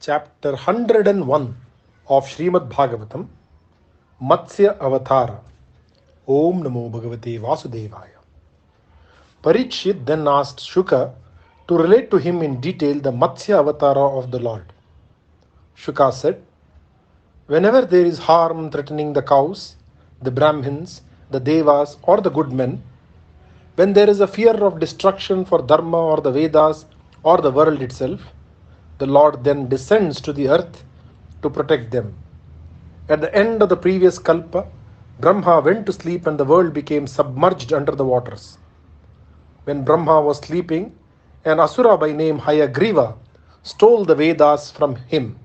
Chapter 101 of Shrimadbhagavatam, Matsya Avatara. Om Namo Bhagavate Vasudevaya. Parikshit then asked Shuka to relate to him in detail the Matsya Avatara of the Lord. Shuka said, whenever there is harm threatening the cows, the Brahmins, the Devas or the good men, when there is a fear of destruction for Dharma or the Vedas or the world itself, the Lord then descends to the earth to protect them. At the end of the previous Kalpa, Brahma went to sleep and the world became submerged under the waters. When Brahma was sleeping, an Asura by name Hayagriva stole the Vedas from him.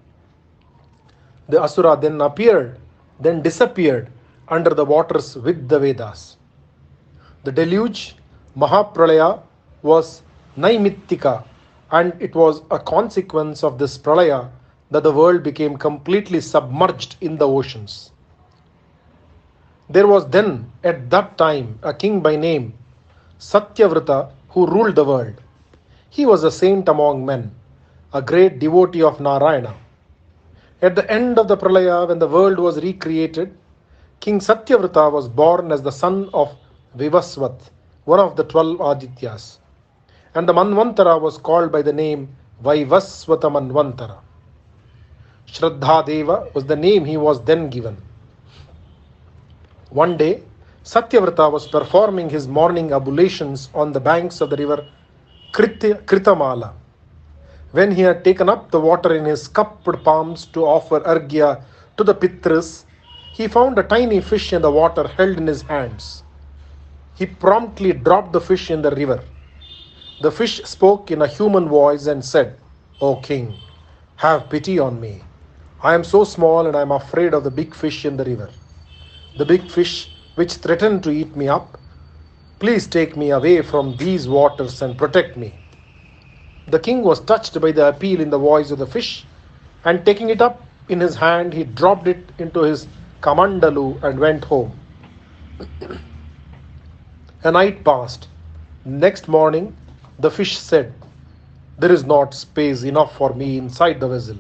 The Asura then disappeared under the waters with the Vedas. The deluge, Mahapralaya, was Naimittika, and it was a consequence of this pralaya that the world became completely submerged in the oceans. There was then at that time a king by name Satyavrata who ruled the world. He was a saint among men, a great devotee of Narayana. At the end of the pralaya, when the world was recreated, King Satyavrata was born as the son of Vivasvat, one of the 12 Adityas. And the Manvantara was called by the name Vaivasvata Manvantara. Shraddha Deva was the name he was then given. One day, Satyavrata was performing his morning ablutions on the banks of the river Kritamala. When he had taken up the water in his cupped palms to offer arghya to the Pitras, he found a tiny fish in the water held in his hands. He promptly dropped the fish in the river. The fish spoke in a human voice and said, "O king, have pity on me. I am so small and I am afraid of the big fish in the river. The big fish which threatened to eat me up. Please take me away from these waters and protect me." The king was touched by the appeal in the voice of the fish, and taking it up in his hand, he dropped it into his kamandalu and went home. A night passed. Next morning, the fish said, "There is not space enough for me inside the vessel.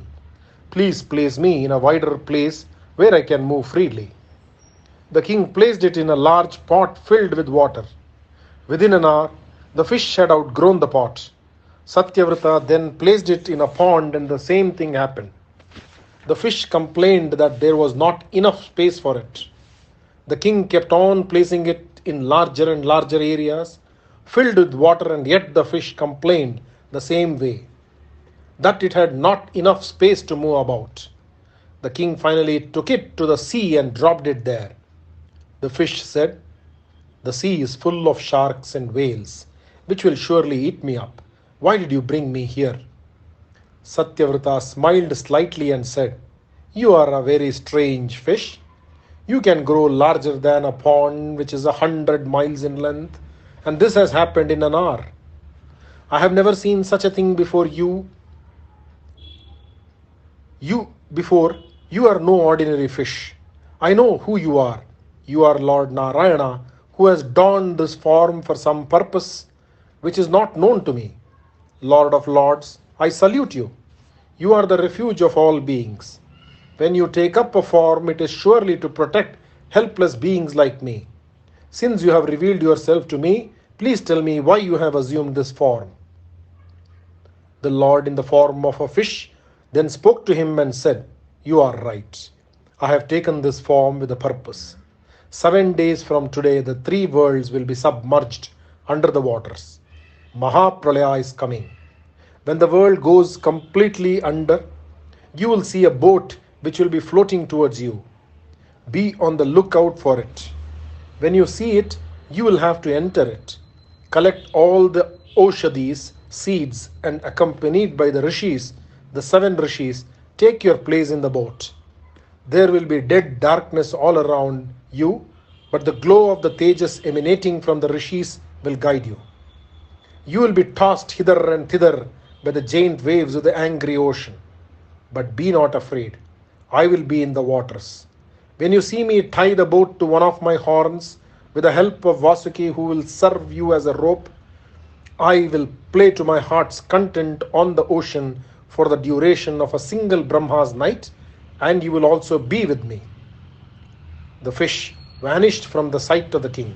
Please place me in a wider place where I can move freely." The king placed it in a large pot filled with water. Within an hour, the fish had outgrown the pot. Satyavrata then placed it in a pond and the same thing happened. The fish complained that there was not enough space for it. The king kept on placing it in larger and larger areas filled with water, and yet the fish complained the same way, that it had not enough space to move about. The king finally took it to the sea and dropped it there. The fish said, "The sea is full of sharks and whales, which will surely eat me up. Why did you bring me here?" Satyavrata smiled slightly and said, "You are a very strange fish. You can grow larger than a pond which is 100 miles in length, and this has happened in an hour. I have never seen such a thing before you. You are no ordinary fish. I know who you are. You are Lord Narayana, who has donned this form for some purpose which is not known to me. Lord of Lords, I salute you. You are the refuge of all beings. When you take up a form, it is surely to protect helpless beings like me. Since you have revealed yourself to me, please tell me why you have assumed this form." The Lord, in the form of a fish, then spoke to him and said, "You are right. I have taken this form with a purpose. 7 days from today, the 3 worlds will be submerged under the waters. Mahapralaya is coming. When the world goes completely under, you will see a boat which will be floating towards you. Be on the lookout for it. When you see it, you will have to enter it. Collect all the Oshadis, seeds, and accompanied by the Rishis, the 7 Rishis, take your place in the boat. There will be dead darkness all around you, but the glow of the Tejas emanating from the Rishis will guide you. You will be tossed hither and thither by the giant waves of the angry ocean. But be not afraid. I will be in the waters. When you see me tie the boat to one of my horns, with the help of Vasuki who will serve you as a rope, I will play to my heart's content on the ocean for the duration of a single Brahma's night, and you will also be with me." The fish vanished from the sight of the king.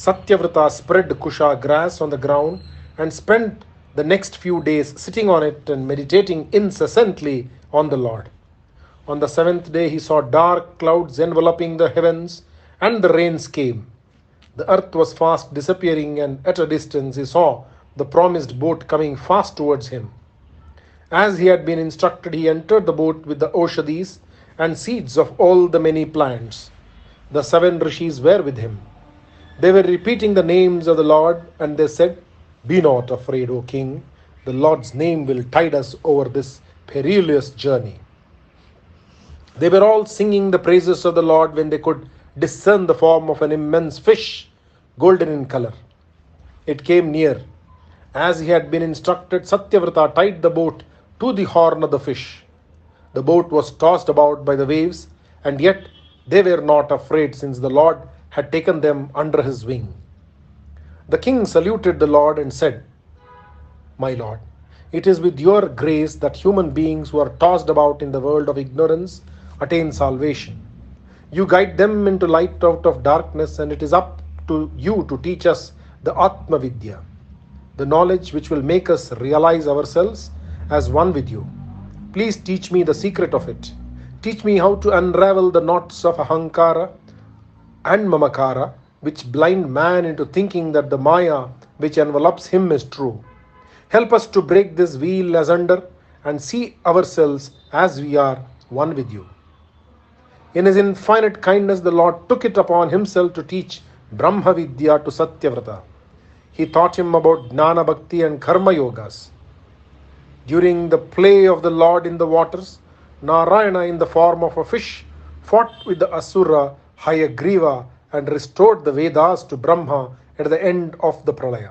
Satyavrata spread kusha grass on the ground and spent the next few days sitting on it and meditating incessantly on the Lord. On the seventh day he saw dark clouds enveloping the heavens, and the rains came. The earth was fast disappearing, and at a distance he saw the promised boat coming fast towards him. As he had been instructed, he entered the boat with the Oshadis and seeds of all the many plants. The 7 rishis were with him. They were repeating the names of the Lord, and they said, "Be not afraid, O king. The Lord's name will tide us over this perilous journey." They were all singing the praises of the Lord when they could discern the form of an immense fish, golden in color. It came near. As he had been instructed, Satyavrata tied the boat to the horn of the fish. The boat was tossed about by the waves, and yet they were not afraid, since the Lord had taken them under his wing. The king saluted the Lord and said, "My Lord, it is with your grace that human beings who are tossed about in the world of ignorance attain salvation. You guide them into light out of darkness, and it is up to you to teach us the Atma Vidya, the knowledge which will make us realize ourselves as one with you. Please teach me the secret of it. Teach me how to unravel the knots of Ahankara and Mamakara, which blind man into thinking that the Maya which envelops him is true. Help us to break this wheel asunder and see ourselves as we are one with you." In his infinite kindness, the Lord took it upon himself to teach Brahma Vidya to Satyavrata. He taught him about Jnana Bhakti and Karma Yogas. During the play of the Lord in the waters, Narayana, in the form of a fish, fought with the Asura Hayagriva and restored the Vedas to Brahma at the end of the Pralaya.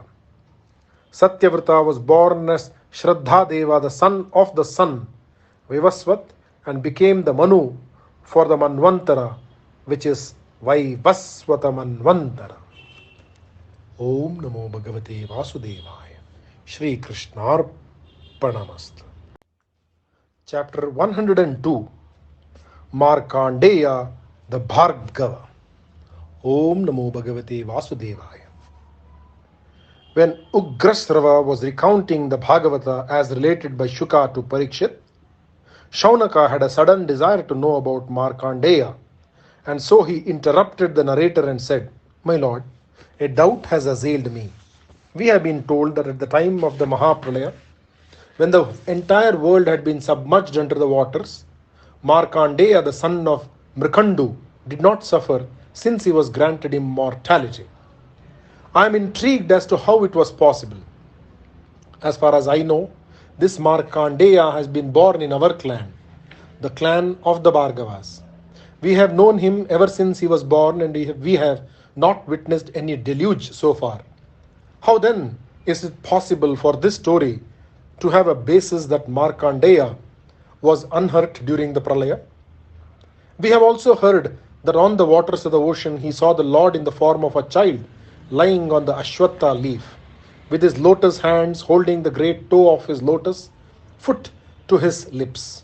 Satyavrata was born as Shraddhadeva, the son of the sun, Vivasvat, and became the Manu for the Manvantara, which is Vaivasvata Manvantara. Om Namo Bhagavate Vasudevaya. Shri Krishnarpanamastu. Chapter 102. Markandeya, the Bhargava. Om Namo Bhagavate Vasudevaya. When Ugrasrava was recounting the Bhagavata as related by Shuka to Parikshit, Shaunaka had a sudden desire to know about Markandeya, and so he interrupted the narrator and said, "My lord, a doubt has assailed me. We have been told that at the time of the Mahapralaya, when the entire world had been submerged under the waters, Markandeya, the son of Mrikandu, did not suffer, since he was granted immortality. I am intrigued as to how it was possible. As far as I know, this Markandeya has been born in our clan, the clan of the Bhargavas. We have known him ever since he was born, and we have not witnessed any deluge so far. How then is it possible for this story to have a basis that Markandeya was unhurt during the Pralaya? We have also heard that on the waters of the ocean he saw the Lord in the form of a child lying on the Ashwatha leaf, with his lotus hands holding the great toe of his lotus foot to his lips.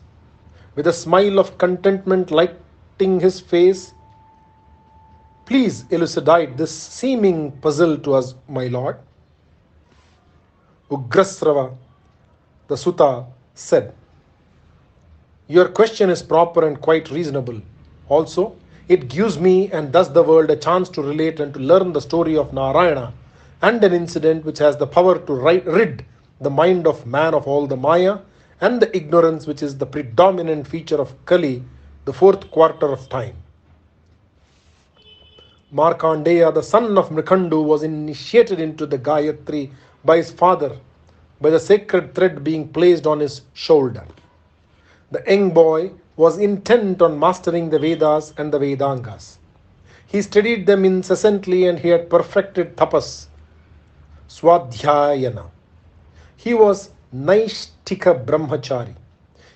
With a smile of contentment lighting his face, please elucidate this seeming puzzle to us, my lord." Ugrasrava, the Sutta, said, "Your question is proper and quite reasonable. Also, it gives me and thus the world a chance to relate and to learn the story of Narayana, and an incident which has the power to rid the mind of man of all the Maya and the ignorance which is the predominant feature of Kali, the 4th quarter of time. Markandeya, the son of Mrikandu, was initiated into the Gayatri by his father, by the sacred thread being placed on his shoulder. The young boy was intent on mastering the Vedas and the Vedangas. He studied them incessantly, and he had perfected tapas, swadhyayana. He was Naishtika Brahmachari.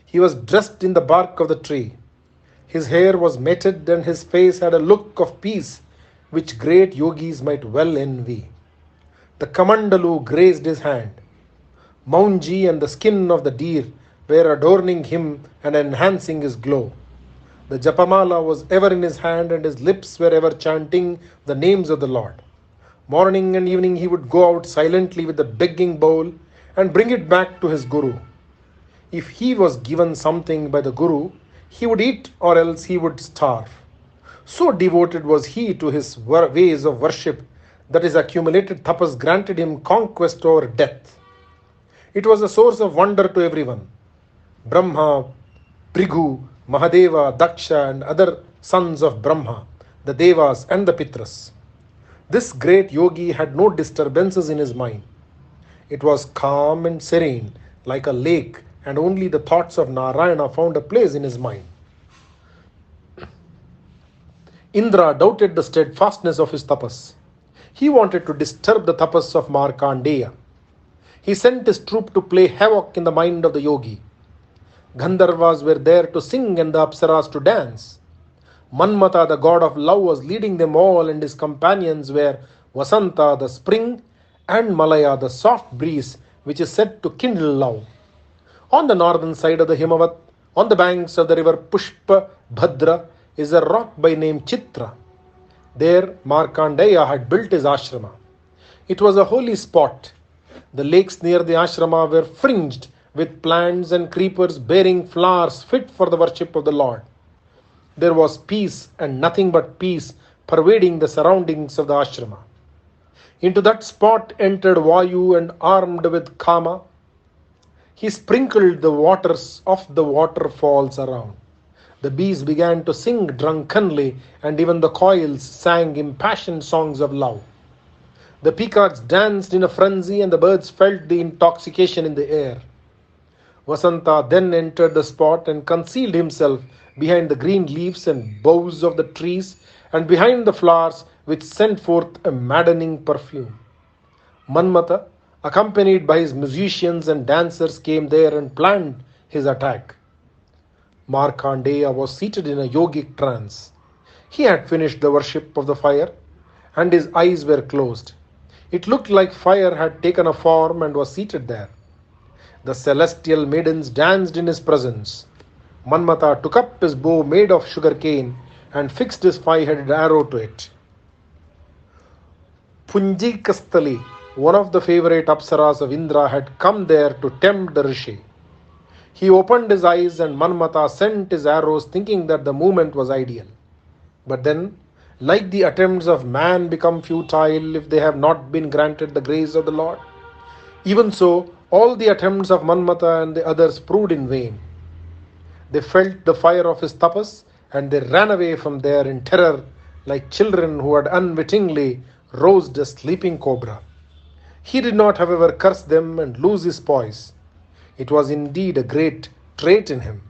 He was dressed in the bark of the tree. His hair was matted, and his face had a look of peace which great yogis might well envy. The kamandalu grazed his hand. Maunji and the skin of the deer were adorning him and enhancing his glow. The Japamala was ever in his hand, and his lips were ever chanting the names of the Lord. Morning and evening he would go out silently with the begging bowl and bring it back to his Guru. If he was given something by the Guru, he would eat or else he would starve. So devoted was he to his ways of worship that his accumulated tapas granted him conquest over death. It was a source of wonder to everyone. Brahma, Bhrigu, Mahadeva, Daksha, and other sons of Brahma, the Devas and the Pitras. This great yogi had no disturbances in his mind. It was calm and serene, like a lake, and only the thoughts of Narayana found a place in his mind. Indra doubted the steadfastness of his tapas. He wanted to disturb the tapas of Markandeya. He sent his troop to play havoc in the mind of the yogi. Gandharvas were there to sing and the Apsaras to dance. Manmata, the god of love, was leading them all, and his companions were Vasanta, the spring, and Malaya, the soft breeze, which is said to kindle love. On the northern side of the Himavat, on the banks of the river Pushpa Bhadra, is a rock by name Chitra. There Markandeya had built his ashrama. It was a holy spot. The lakes near the ashrama were fringed with plants and creepers bearing flowers fit for the worship of the Lord. There was peace and nothing but peace pervading the surroundings of the ashrama. Into that spot entered Vayu, and armed with Kama, he sprinkled the waters of the waterfalls around. The bees began to sing drunkenly, and even the koils sang impassioned songs of love. The peacocks danced in a frenzy, and the birds felt the intoxication in the air. Vasanta then entered the spot and concealed himself behind the green leaves and boughs of the trees, and behind the flowers which sent forth a maddening perfume. Manmata, accompanied by his musicians and dancers, came there and planned his attack. Markandeya was seated in a yogic trance. He had finished the worship of the fire, and his eyes were closed. It looked like fire had taken a form and was seated there. The celestial maidens danced in his presence. Manmata took up his bow made of sugar cane and fixed his 5-headed arrow to it. Punjikastali, one of the favorite apsaras of Indra, had come there to tempt the rishi. He opened his eyes, and Manmata sent his arrows, thinking that the movement was ideal. But then, like the attempts of man become futile if they have not been granted the grace of the Lord, even so, all the attempts of Manmata and the others proved in vain. They felt the fire of his tapas, and they ran away from there in terror, like children who had unwittingly roused a sleeping cobra. He did not, however, curse them and lose his poise. It was indeed a great trait in him.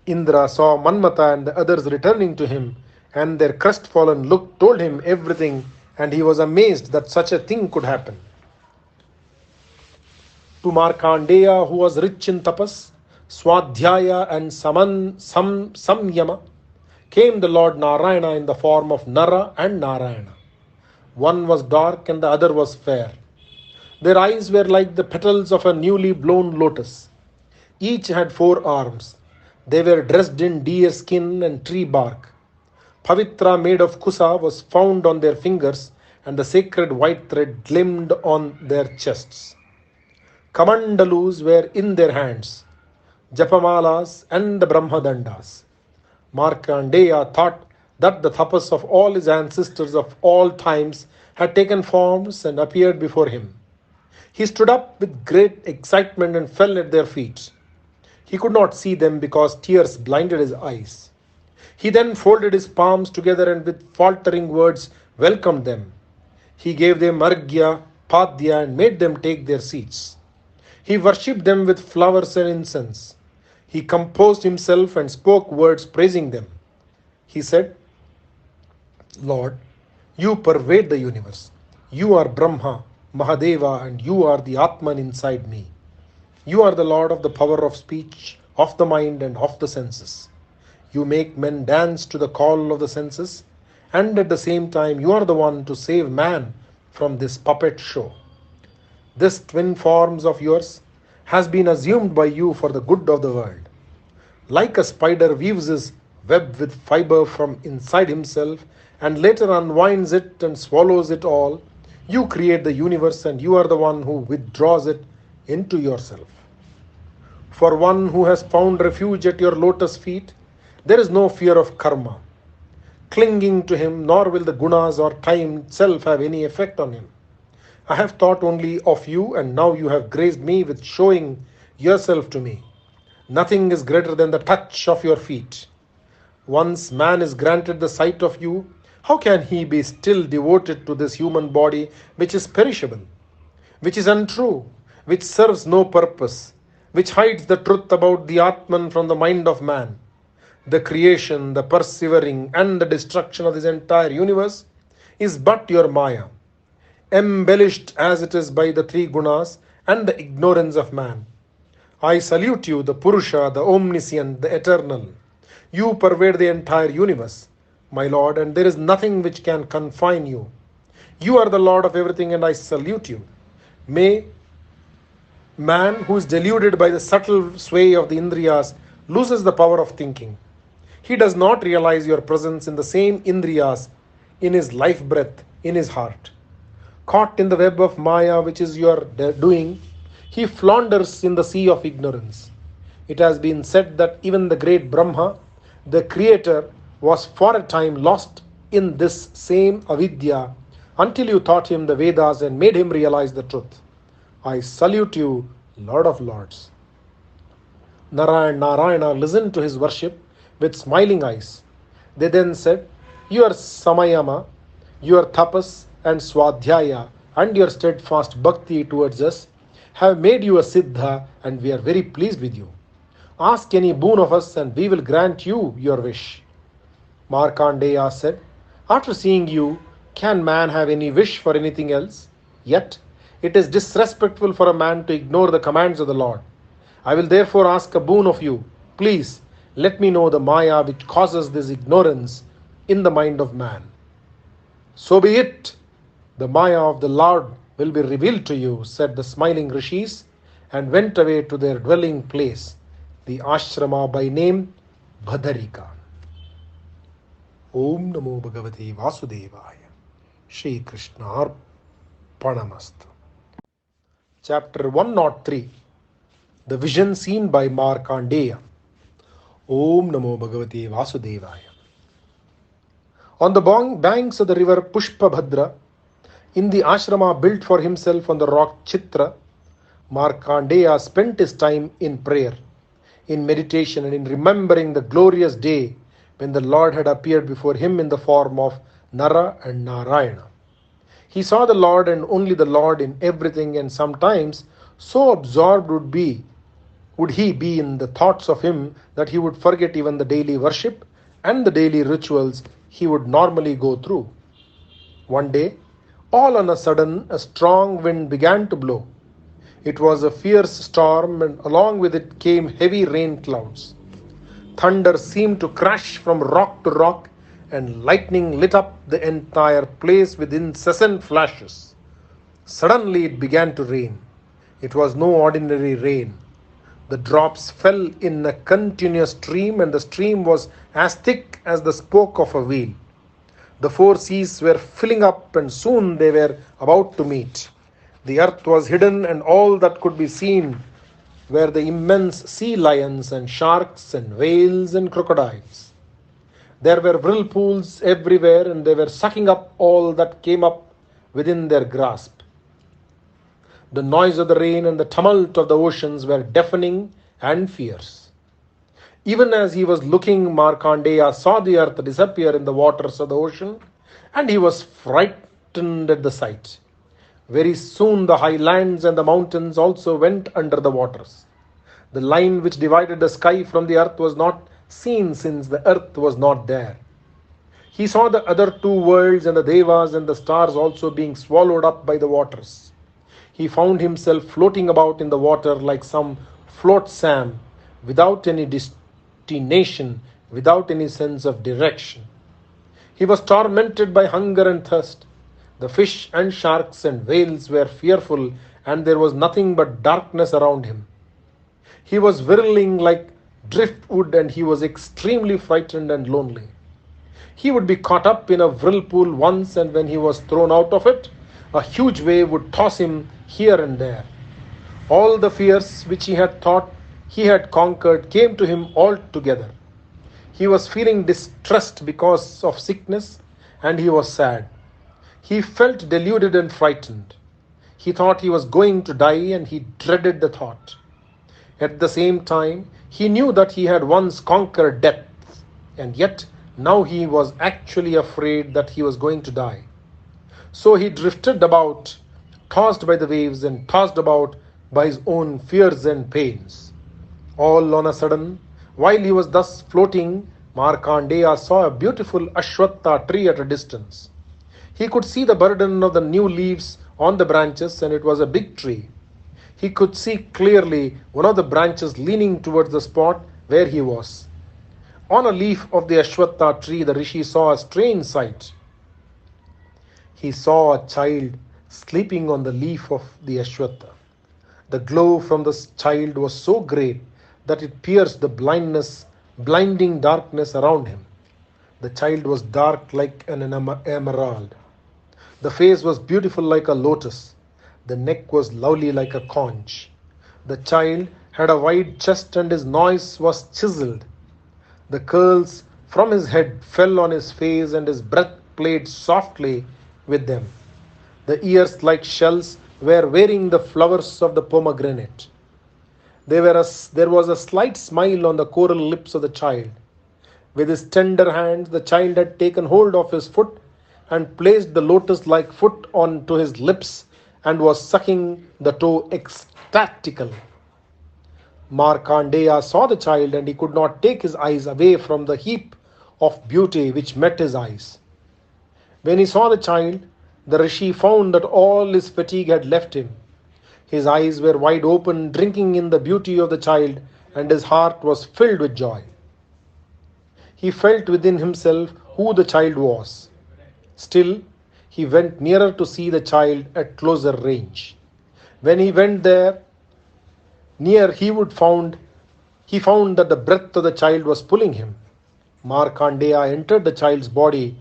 Indra saw Manmata and the others returning to him, and their crestfallen look told him everything, and he was amazed that such a thing could happen. To Markandeya, who was rich in tapas, Swadhyaya and Samyama, came the Lord Narayana in the form of Nara and Narayana. One was dark and the other was fair. Their eyes were like the petals of a newly blown lotus. Each had 4 arms. They were dressed in deer skin and tree bark. Pavitra made of kusa was found on their fingers, and the sacred white thread gleamed on their chests. Kamandalus were in their hands, Japamalas and the Brahmadandas. Markandeya thought that the tapas of all his ancestors of all times had taken forms and appeared before him. He stood up with great excitement and fell at their feet. He could not see them because tears blinded his eyes. He then folded his palms together and with faltering words welcomed them. He gave them argya, padya, and made them take their seats. He worshipped them with flowers and incense. He composed himself and spoke words praising them. He said, Lord, you pervade the universe. You are Brahma, Mahadeva, and you are the Atman inside me. You are the Lord of the power of speech, of the mind, and of the senses. You make men dance to the call of the senses, and at the same time you are the one to save man from this puppet show. These twin forms of yours has been assumed by you for the good of the world. Like a spider weaves his web with fiber from inside himself and later unwinds it and swallows it all, you create the universe and you are the one who withdraws it into yourself. For one who has found refuge at your lotus feet, there is no fear of karma clinging to him, nor will the gunas or time itself have any effect on him. I have thought only of you, and now you have graced me with showing yourself to me. Nothing is greater than the touch of your feet. Once man is granted the sight of you, how can he be still devoted to this human body which is perishable, which is untrue, which serves no purpose, which hides the truth about the Atman from the mind of man? The creation, the persevering, and the destruction of this entire universe is but your Maya, embellished as it is by the three gunas and the ignorance of man. I salute you, the Purusha, the omniscient, the eternal. You pervade the entire universe, my Lord, and there is nothing which can confine you. You are the Lord of everything, and I salute you. May man who is deluded by the subtle sway of the Indriyas loses the power of thinking. He does not realize your presence in the same Indriyas, in his life breath, in his heart. Caught in the web of Maya, which is your doing, he flounders in the sea of ignorance. It has been said that even the great Brahma, the creator, was for a time lost in this same avidya until you taught him the Vedas and made him realize the truth. I salute you, Lord of Lords. Narayana listened to his worship with smiling eyes. They then said, your Samayama, your Tapas and Swadhyaya and your steadfast bhakti towards us have made you a Siddha, and we are very pleased with you. Ask any boon of us and we will grant you your wish. Markandeya said, after seeing you, can man have any wish for anything else? Yet, it is disrespectful for a man to ignore the commands of the Lord. I will therefore ask a boon of you. Please, let me know the Maya which causes this ignorance in the mind of man. So be it. The Maya of the Lord will be revealed to you, said the smiling rishis, and went away to their dwelling place, the ashrama by name Bhadarika. Om Namo Bhagavate Vasudevaya. Shri Krishna Arpanamastu. Chapter 103. The vision seen by Markandeya. Om Namo Bhagavate Vasudevaya. On the banks of the river Pushpabhadra, in the ashrama built for himself on the rock Chitra, Markandeya spent his time in prayer, in meditation, and in remembering the glorious day when the Lord had appeared before him in the form of Nara and Narayana. He saw the Lord and only the Lord in everything, and sometimes so absorbed would he be in the thoughts of him that he would forget even the daily worship and the daily rituals he would normally go through. One day, all on a sudden, a strong wind began to blow. It was a fierce storm, and along with it came heavy rain clouds. Thunder seemed to crash from rock to rock, and lightning lit up the entire place with incessant flashes. Suddenly it began to rain. It was no ordinary rain. The drops fell in a continuous stream, and the stream was as thick as the spoke of a wheel. The four seas were filling up, and soon they were about to meet. The earth was hidden, and all that could be seen were the immense sea lions and sharks and whales and crocodiles. There were whirlpools everywhere, and they were sucking up all that came up within their grasp. The noise of the rain and the tumult of the oceans were deafening and fierce. Even as he was looking, Markandeya saw the earth disappear in the waters of the ocean, and he was frightened at the sight. Very soon the highlands and the mountains also went under the waters. The line which divided the sky from the earth was not seen, since the earth was not there. He saw the other two worlds and the devas and the stars also being swallowed up by the waters. He found himself floating about in the water like some flotsam, without any destination, without any sense of direction. He was tormented by hunger and thirst. The fish and sharks and whales were fearful, and there was nothing but darkness around him. He was whirling like driftwood and he was extremely frightened and lonely. He would be caught up in a whirlpool once, and when he was thrown out of it, a huge wave would toss him here and there. All the fears which he had thought he had conquered came to him all together. He was feeling distressed because of sickness, and he was sad. He felt deluded and frightened. He thought he was going to die, and he dreaded the thought. At the same time, he knew that he had once conquered death, and yet now he was actually afraid that he was going to die. So he drifted about, tossed by the waves and tossed about by his own fears and pains. All on a sudden, while he was thus floating, Markandeya saw a beautiful Ashwatha tree at a distance. He could see the burden of the new leaves on the branches, and it was a big tree. He could see clearly one of the branches leaning towards the spot where he was. On a leaf of the Ashwatha tree, the rishi saw a strange sight. He saw a child sleeping on the leaf of the Ashwatha. The glow from the child was so great that it pierced the blinding darkness around him. The child was dark like an emerald. The face was beautiful like a lotus. The neck was lovely like a conch. The child had a wide chest and his nose was chiseled. The curls from his head fell on his face and his breath played softly with them. The ears, like shells, were wearing the flowers of the pomegranate. There was a slight smile on the coral lips of the child. With his tender hands, the child had taken hold of his foot and placed the lotus-like foot onto his lips and was sucking the toe ecstatically. Markandeya saw the child and he could not take his eyes away from the heap of beauty which met his eyes. When he saw the child, the rishi found that all his fatigue had left him. His eyes were wide open, drinking in the beauty of the child, and his heart was filled with joy. He felt within himself who the child was. Still, he went nearer to see the child at closer range. When he went there near, he found that the breath of the child was pulling him. Markandeya entered the child's body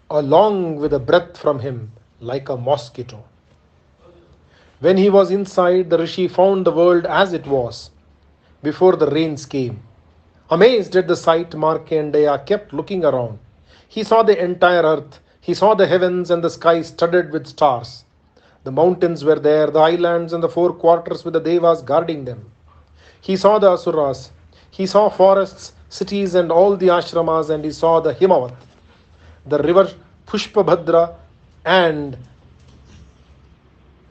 along with a breath from him like a mosquito. When he was inside, the rishi found the world as it was before the rains came. Amazed at the sight, Markandeya kept looking around. He saw the entire earth. He saw the heavens and the sky studded with stars. The mountains were there, the islands and the four quarters with the devas guarding them. He saw the asuras. He saw forests, cities and all the ashramas, and he saw the Himavat, the river Pushpabhadra and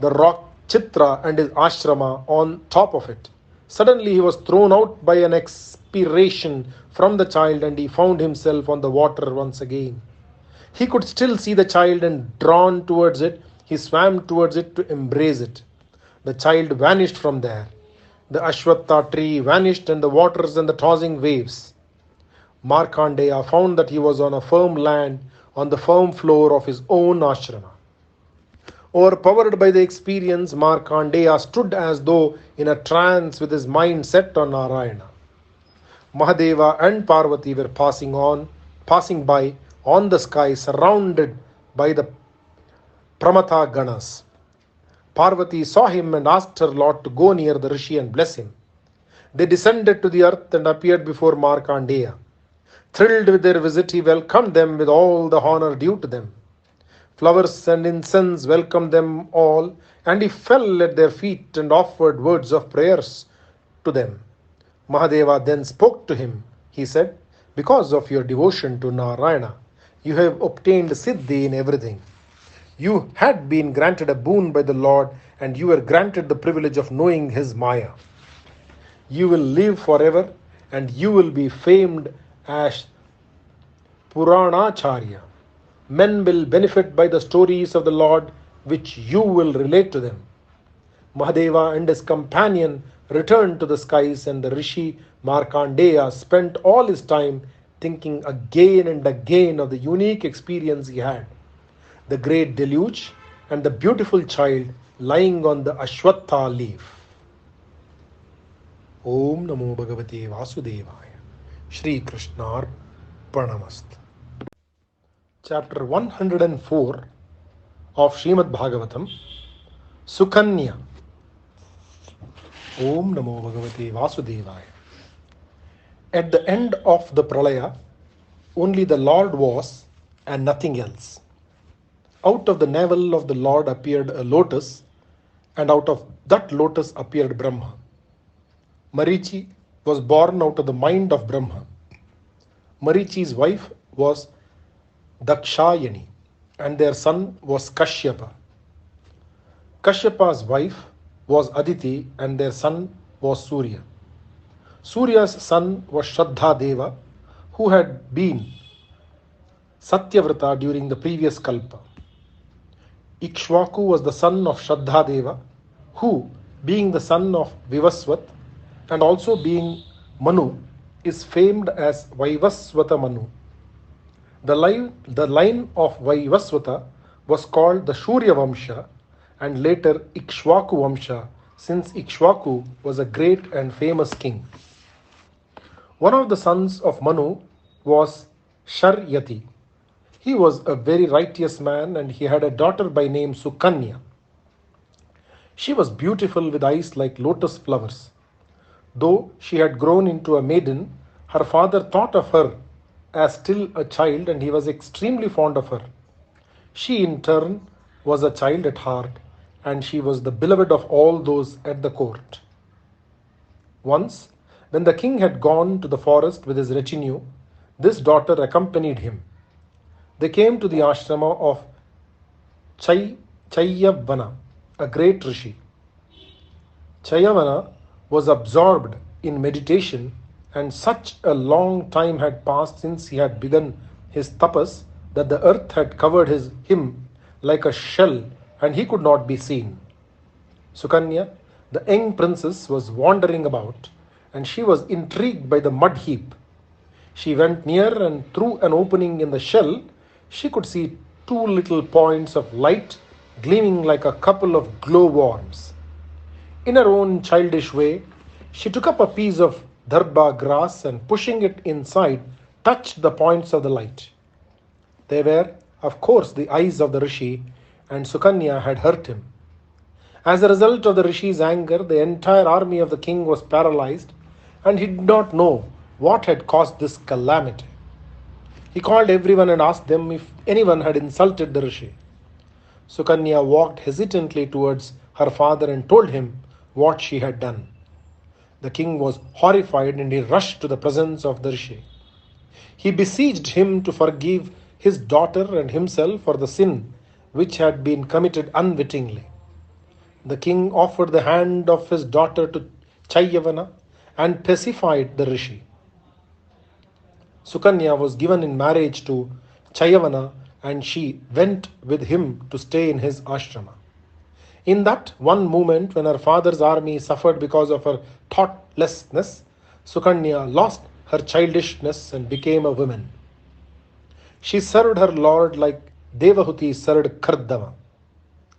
the rock Chitra and his ashrama on top of it. Suddenly he was thrown out by an expiration from the child and he found himself on the water once again. He could still see the child and drawn towards it, he swam towards it to embrace it. The child vanished from there. The Ashwatha tree vanished and the waters and the tossing waves. Markandeya found that he was on a firm land, on the firm floor of his own ashrama. Overpowered by the experience, Markandeya stood as though in a trance with his mind set on Narayana. Mahadeva and Parvati were passing by on the sky, surrounded by the Pramata Ganas. Parvati saw him and asked her lord to go near the rishi and bless him. They descended to the earth and appeared before Markandeya. Thrilled with their visit, he welcomed them with all the honor due to them. Flowers and incense welcomed them all, and he fell at their feet and offered words of prayers to them. Mahadeva then spoke to him. He said, "Because of your devotion to Narayana, you have obtained siddhi in everything. You had been granted a boon by the Lord, and you were granted the privilege of knowing his Maya. You will live forever, and you will be famed as Puranacharya. Men will benefit by the stories of the Lord, which you will relate to them." Mahadeva and his companion returned to the skies, and the rishi Markandeya spent all his time thinking again and again of the unique experience he had. The great deluge and the beautiful child lying on the Ashwatha leaf. Om Namo Bhagavate Vasudevaya. Shri Krishnarpanamast. Chapter 104 of Shrimadbhagavatam, Sukanya. Om Namo Bhagavate Vasudevaya. At the end of the Pralaya, only the Lord was and nothing else. Out of the navel of the Lord appeared a lotus, and out of that lotus appeared Brahma. Marichi was born out of the mind of Brahma. Marichi's wife was Dakshayani, and their son was Kashyapa. Kashyapa's wife was Aditi, and their son was Surya. Surya's son was Shraddha Deva, who had been Satyavrata during the previous Kalpa. Ikshvaku was the son of Shraddha Deva, who, being the son of Vivasvat and also being Manu, is famed as Vaivasvata Manu. The line of Vaivasvata was called the Shurya Vamsha and later Ikshvaku Vamsha, since Ikshvaku was a great and famous king. One of the sons of Manu was Sharyati. He was a very righteous man, and he had a daughter by name Sukanya. She was beautiful with eyes like lotus flowers. Though she had grown into a maiden, her father thought of her as still a child, and he was extremely fond of her. She in turn was a child at heart, and she was the beloved of all those at the court. Once, when the king had gone to the forest with his retinue, this daughter accompanied him. They came to the ashrama of Chayavana, a great rishi. Chayavana was absorbed in meditation, and such a long time had passed since he had begun his tapas that the earth had covered him like a shell, and he could not be seen. Sukanya, the young princess, was wandering about, and she was intrigued by the mud heap. She went near, and through an opening in the shell, she could see two little points of light gleaming like a couple of glowworms. In her own childish way, she took up a piece of dharba grass and, pushing it inside, touched the points of the light. They were, of course, the eyes of the rishi, and Sukanya had hurt him. As a result of the rishi's anger, the entire army of the king was paralyzed, and he did not know what had caused this calamity. He called everyone and asked them if anyone had insulted the rishi. Sukanya walked hesitantly towards her father and told him what she had done. The king was horrified, and he rushed to the presence of the rishi. He beseeched him to forgive his daughter and himself for the sin which had been committed unwittingly. The king offered the hand of his daughter to Chayavana and pacified the rishi. Sukanya was given in marriage to Chayavana, and she went with him to stay in his ashrama. In that one moment when her father's army suffered because of her thoughtlessness, Sukanya lost her childishness and became a woman. She served her lord like Devahuti served Kardama.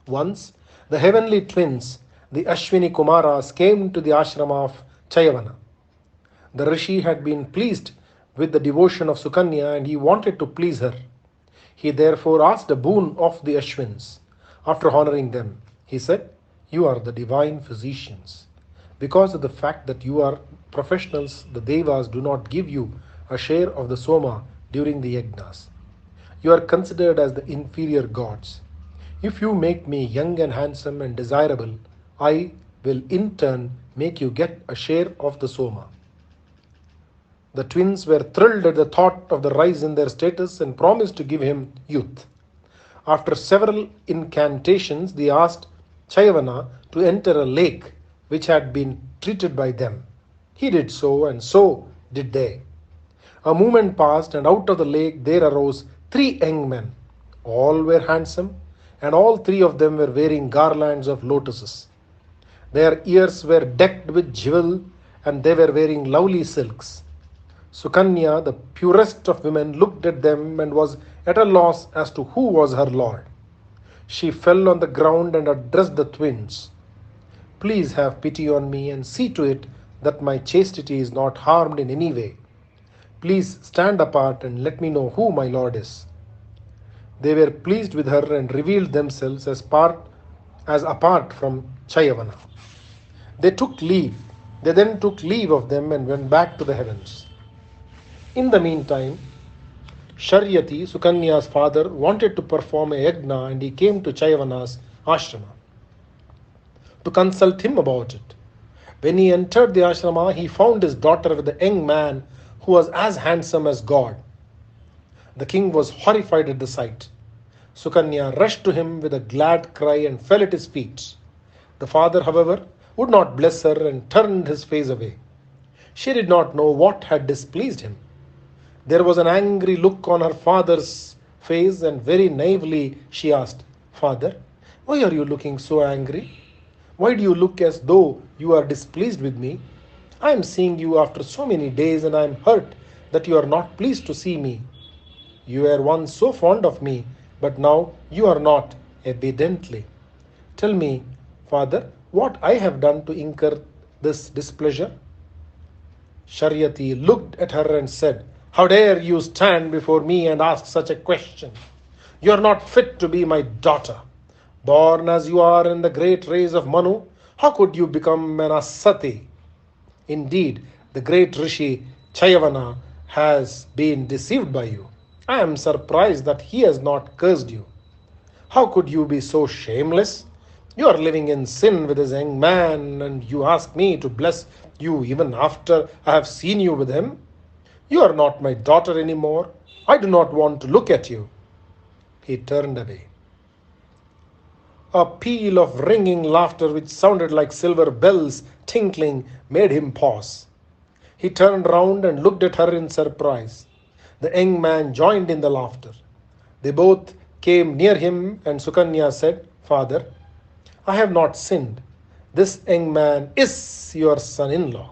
Once, the heavenly twins, the Ashwini Kumaras, came to the ashrama of Chayavana. The rishi had been pleased with the devotion of Sukanya, and he wanted to please her. He therefore asked a boon of the Ashwins. After honoring them, he said, "You are the divine physicians. Because of the fact that you are professionals, the Devas do not give you a share of the Soma during the Yajnas. You are considered as the inferior gods. If you make me young and handsome and desirable, I will in turn make you get a share of the Soma." The twins were thrilled at the thought of the rise in their status and promised to give him youth. After several incantations, they asked Chayavana to enter a lake which had been treated by them. He did so, and so did they. A moment passed, and out of the lake there arose 3 young men. All were handsome, and all 3 of them were wearing garlands of lotuses. Their ears were decked with jewel, and they were wearing lovely silks. Sukanya, the purest of women, looked at them and was at a loss as to who was her lord. She fell on the ground and addressed the twins. "Please have pity on me and see to it that my chastity is not harmed in any way. Please stand apart and let me know who my lord is." They were pleased with her and revealed themselves as apart from Chayavana. They took leave. They then took leave of them and went back to the heavens. In the meantime, Sharyati, Sukanya's father, wanted to perform a yajna, and he came to Chayavana's ashrama to consult him about it. When he entered the ashrama, he found his daughter with a young man who was as handsome as God. The king was horrified at the sight. Sukanya rushed to him with a glad cry and fell at his feet. The father, however, would not bless her and turned his face away. She did not know what had displeased him. There was an angry look on her father's face, and very naively she asked, "Father, why are you looking so angry? Why do you look as though you are displeased with me? I am seeing you after so many days, and I am hurt that you are not pleased to see me. You were once so fond of me, but now you are not, evidently. Tell me, Father, what I have done to incur this displeasure?" Sharyati looked at her and said, "How dare you stand before me and ask such a question? You are not fit to be my daughter. Born as you are in the great race of Manu, how could you become an Asati? Indeed, the great Rishi Chayavana has been deceived by you. I am surprised that he has not cursed you. How could you be so shameless? You are living in sin with this young man, and you ask me to bless you even after I have seen you with him? You are not my daughter anymore. I do not want to look at you." He turned away. A peal of ringing laughter, which sounded like silver bells tinkling, made him pause. He turned round and looked at her in surprise. The young man joined in the laughter. They both came near him, and Sukanya said, "Father, I have not sinned. This young man is your son-in-law.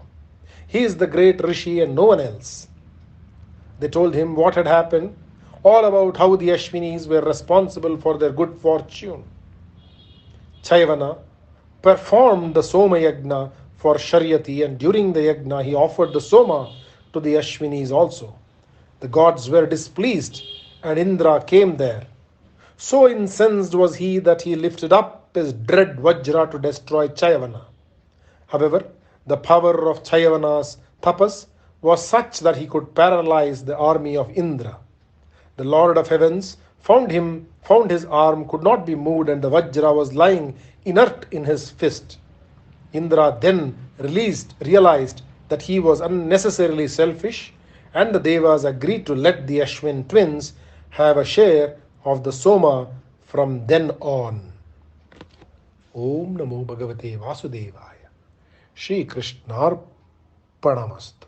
He is the great Rishi and no one else." They told him what had happened, all about how the Ashwinis were responsible for their good fortune. Chayavana performed the Soma Yagna for Sharyati, and during the Yagna he offered the Soma to the Ashwinis also. The gods were displeased, and Indra came there. So incensed was he that he lifted up his dread Vajra to destroy Chayavana. However, the power of Chayavana's tapas was such that he could paralyze the army of Indra. The Lord of Heavens found his arm could not be moved, and the Vajra was lying inert in his fist. Indra then realized that he was unnecessarily selfish, and the Devas agreed to let the Ashwin twins have a share of the Soma from then on. Om Namo Bhagavate Vasudevaya. Shri Krishnarpanamastu.